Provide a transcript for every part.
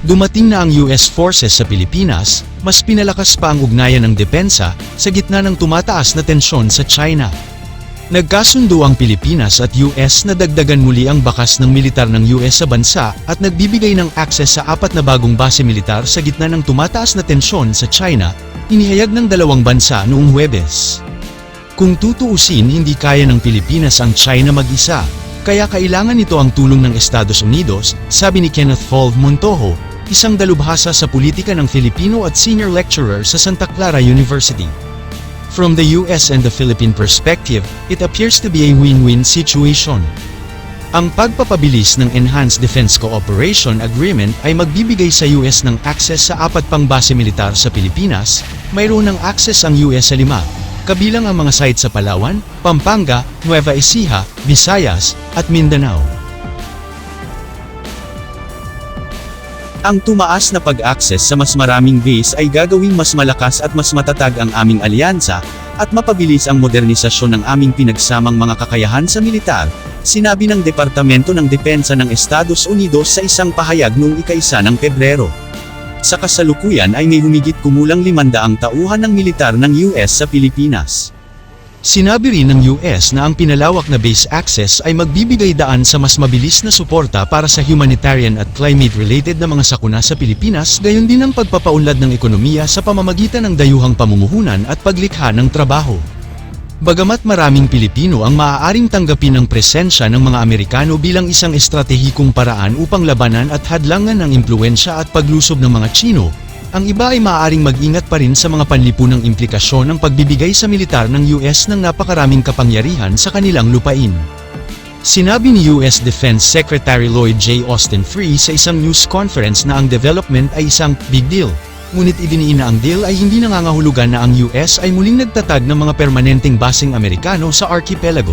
Dumating na ang US forces sa Pilipinas, mas pinalakas pa ang ugnayan ng depensa sa gitna ng tumataas na tensyon sa China. Nagkasundo ang Pilipinas at US na dagdagan muli ang bakas ng militar ng US sa bansa at nagbibigay ng akses sa 4 na bagong base militar sa gitna ng tumataas na tensyon sa China, inihayag ng dalawang bansa noong Huwebes. Kung tutuusin, hindi kaya ng Pilipinas ang China mag-isa, kaya kailangan nito ang tulong ng Estados Unidos, sabi ni Kenneth Fulv Montojo, isang dalubhasa sa politika ng Filipino at senior lecturer sa Santa Clara University. From the US and the Philippine perspective, it appears to be a win-win situation. Ang pagpapabilis ng Enhanced Defense Cooperation Agreement ay magbibigay sa US ng access sa 4 pang base militar sa Pilipinas, mayroon ng access ang US sa 5, kabilang ang mga site sa Palawan, Pampanga, Nueva Ecija, Visayas, at Mindanao. Ang tumaas na pag-access sa mas maraming base ay gagawing mas malakas at mas matatag ang aming alyansa, at mapabilis ang modernisasyon ng aming pinagsamang mga kakayahan sa militar, sinabi ng Departamento ng Depensa ng Estados Unidos sa isang pahayag noong 1 ng Pebrero. Sa kasalukuyan ay may humigit kumulang 500 tauhan ng militar ng US sa Pilipinas. Sinabi rin ng US na ang pinalawak na base access ay magbibigay daan sa mas mabilis na suporta para sa humanitarian at climate-related na mga sakuna sa Pilipinas, gayon din ang pagpapaunlad ng ekonomiya sa pamamagitan ng dayuhang pamumuhunan at paglikha ng trabaho. Bagamat maraming Pilipino ang maaaring tanggapin ang presensya ng mga Amerikano bilang isang estratehikong paraan upang labanan at hadlangan ang impluwensya at paglusob ng mga Tsino, ang iba ay maaaring mag-ingat pa rin sa mga panlipunang implikasyon ng pagbibigay sa militar ng US ng napakaraming kapangyarihan sa kanilang lupain. Sinabi ni US Defense Secretary Lloyd J. Austin Free sa isang news conference na ang development ay isang big deal, ngunit idiniin na ang deal ay hindi nangangahulugan na ang US ay muling nagtatag ng mga permanenteng baseng Amerikano sa archipelago.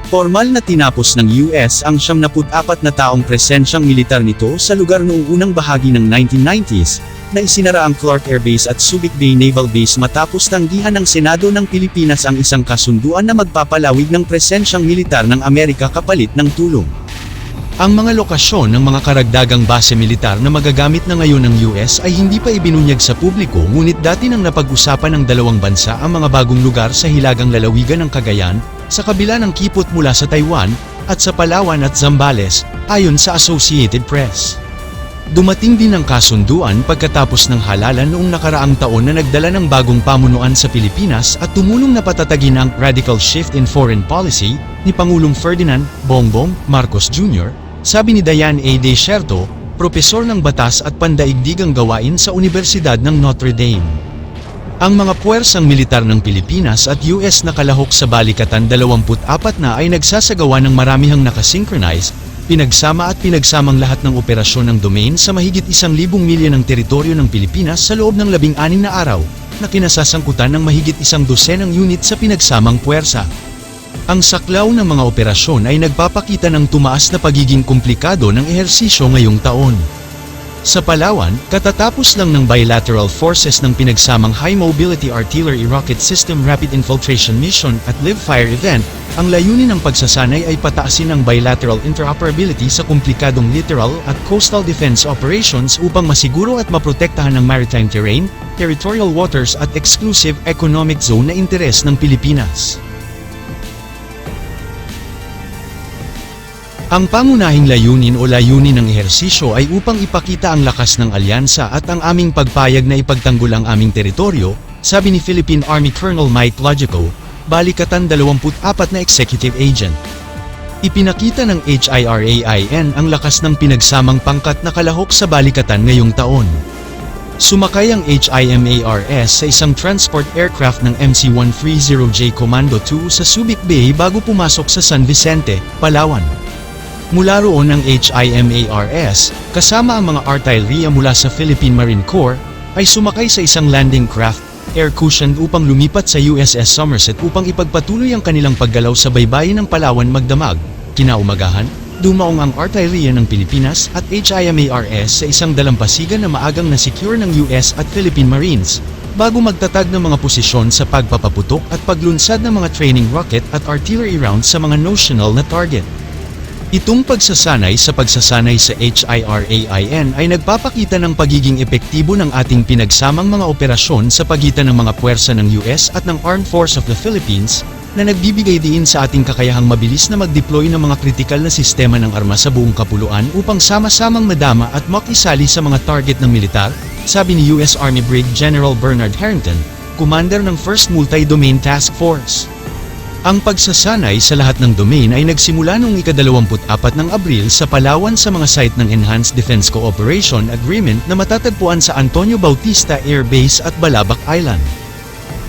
Formal na tinapos ng US ang 74 na taong presensyang militar nito sa lugar noong unang bahagi ng 1990s, na isinara ang Clark Air Base at Subic Bay Naval Base matapos tanggihan ng Senado ng Pilipinas ang isang kasunduan na magpapalawig ng presensyang militar ng Amerika kapalit ng tulong. Ang mga lokasyon ng mga karagdagang base militar na magagamit na ngayon ng US ay hindi pa ibinunyag sa publiko, ngunit dati nang napag-usapan ng dalawang bansa ang mga bagong lugar sa hilagang lalawigan ng Cagayan, sa kabila ng kipot mula sa Taiwan, at sa Palawan at Zambales, ayon sa Associated Press. Dumating din ang kasunduan pagkatapos ng halalan noong nakaraang taon na nagdala ng bagong pamunuan sa Pilipinas at tumulong na patatagin ang radical shift in foreign policy ni Pangulong Ferdinand Bongbong Marcos Jr., sabi ni Diane A. Desierto, propesor ng Batas at Pandaigdigang Gawain sa Universidad ng Notre Dame. Ang mga puwersang militar ng Pilipinas at US na kalahok sa balikatan 24 na ay nagsasagawa ng maramihang nakasynchronize, pinagsama at pinagsamang lahat ng operasyon ng domain sa mahigit 1,000 milya ng teritoryo ng Pilipinas sa loob ng 16 na araw, na kinasasangkutan ng mahigit 12 unit sa pinagsamang puwersa. Ang saklaw ng mga operasyon ay nagpapakita ng tumaas na pagiging komplikado ng ehersisyo ngayong taon. Sa Palawan, katatapos lang ng bilateral forces ng pinagsamang High Mobility Artillery Rocket System Rapid Infiltration Mission at Live Fire event, ang layunin ng pagsasanay ay pataasin ang bilateral interoperability sa komplikadong littoral at coastal defense operations upang masiguro at maprotektahan ang maritime terrain, territorial waters at exclusive economic zone na interes ng Pilipinas. Ang pangunahing layunin o layunin ng ehersisyo ay upang ipakita ang lakas ng alyansa at ang aming pagpayag na ipagtanggol ang aming teritoryo, sabi ni Philippine Army Colonel Mike Logico, balikatan 24 na executive agent. Ipinakita ng HIRAIN ang lakas ng pinagsamang pangkat na kalahok sa balikatan ngayong taon. Sumakay ang HIMARS sa isang transport aircraft ng MC-130J Commando 2 sa Subic Bay bago pumasok sa San Vicente, Palawan. Mula roon ang HIMARS, kasama ang mga artilleria mula sa Philippine Marine Corps, ay sumakay sa isang landing craft, air-cushioned upang lumipat sa USS Somerset upang ipagpatuloy ang kanilang paggalaw sa baybayin ng Palawan magdamag. Kinaumagahan, dumaong ang artilleria ng Pilipinas at HIMARS sa isang dalampasigan na maagang na-secure ng US at Philippine Marines, bago magtatag ng mga posisyon sa pagpapaputok at paglunsad ng mga training rocket at artillery rounds sa mga notional na target. Itong pagsasanay sa HIRAIN ay nagpapakita ng pagiging epektibo ng ating pinagsamang mga operasyon sa pagitan ng mga puwersa ng US at ng Armed Force of the Philippines, na nagbibigay diin sa ating kakayahang mabilis na mag-deploy ng mga kritikal na sistema ng armas sa buong kapuluan upang sama-samang madama at makisali sa mga target ng militar, sabi ni US Army Brig General Bernard Harrington, commander ng 1st Multi-Domain Task Force. Ang pagsasanay sa lahat ng domain ay nagsimula noong ika-24 ng Abril sa Palawan sa mga site ng Enhanced Defense Cooperation Agreement na matatagpuan sa Antonio Bautista Air Base at Balabac Island.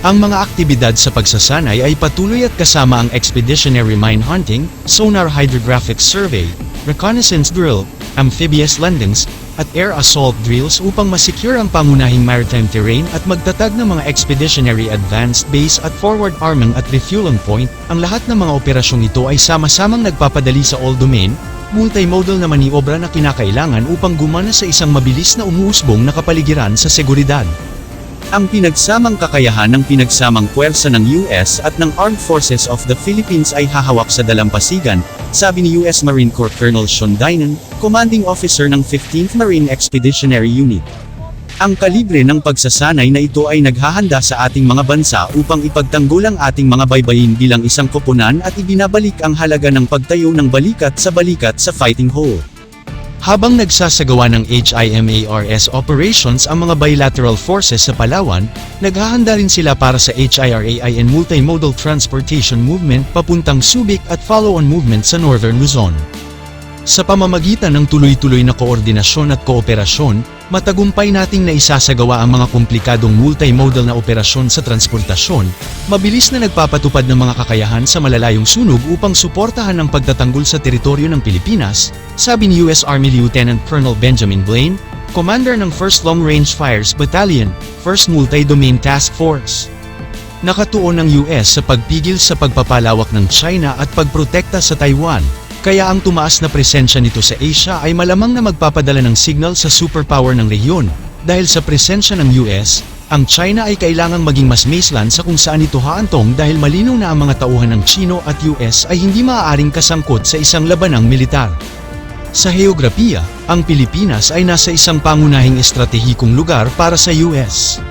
Ang mga aktibidad sa pagsasanay ay patuloy at kasama ang expeditionary mine hunting, sonar hydrographic survey, reconnaissance drill, amphibious landings, at air assault drills upang masecure ang pangunahing maritime terrain at magtatag ng mga expeditionary advanced base at forward arming at refueling point. Ang lahat ng mga operasyong ito ay sama-samang nagpapadali sa all-domain, multimodal na maniobra na kinakailangan upang gumana sa isang mabilis na umuusbong na kapaligiran sa seguridad. Ang pinagsamang kakayahan ng pinagsamang puwersa ng US at ng Armed Forces of the Philippines ay hahawak sa dalampasigan, sabi ni US Marine Corps Colonel Sean Dinan, Commanding Officer ng 15th Marine Expeditionary Unit. Ang kalibre ng pagsasanay na ito ay naghahanda sa ating mga bansa upang ipagtanggol ang ating mga baybayin bilang isang koponan at ibinabalik ang halaga ng pagtayo ng balikat sa fighting whole. Habang nagsasagawa ng HIMARS operations ang mga bilateral forces sa Palawan, naghahanda rin sila para sa HIRAIN Multimodal Transportation Movement papuntang Subic at follow-on movement sa Northern Luzon. Sa pamamagitan ng tuloy-tuloy na koordinasyon at kooperasyon, matagumpay nating naisasagawa ang mga komplikadong multimodal na operasyon sa transportasyon, mabilis na nagpapatupad ng mga kakayahan sa malalayong sunog upang suportahan ang pagtatanggol sa teritoryo ng Pilipinas, sabi ni US Army Lieutenant Colonel Benjamin Blaine, Commander ng 1st Long Range Fires Battalion, 1st Multi-Domain Task Force. Nakatuon ng US sa pagpigil sa pagpapalawak ng China at pagprotekta sa Taiwan, kaya ang tumaas na presensya nito sa Asia ay malamang na magpapadala ng signal sa superpower ng rehiyon. Dahil sa presensya ng US, ang China ay kailangang maging mas maislan sa kung saan ito haantong dahil malinaw na ang mga tauhan ng Chino at US ay hindi maaaring kasangkot sa isang labanang militar. Sa heograpiya, ang Pilipinas ay nasa isang pangunahing estratehikong lugar para sa US.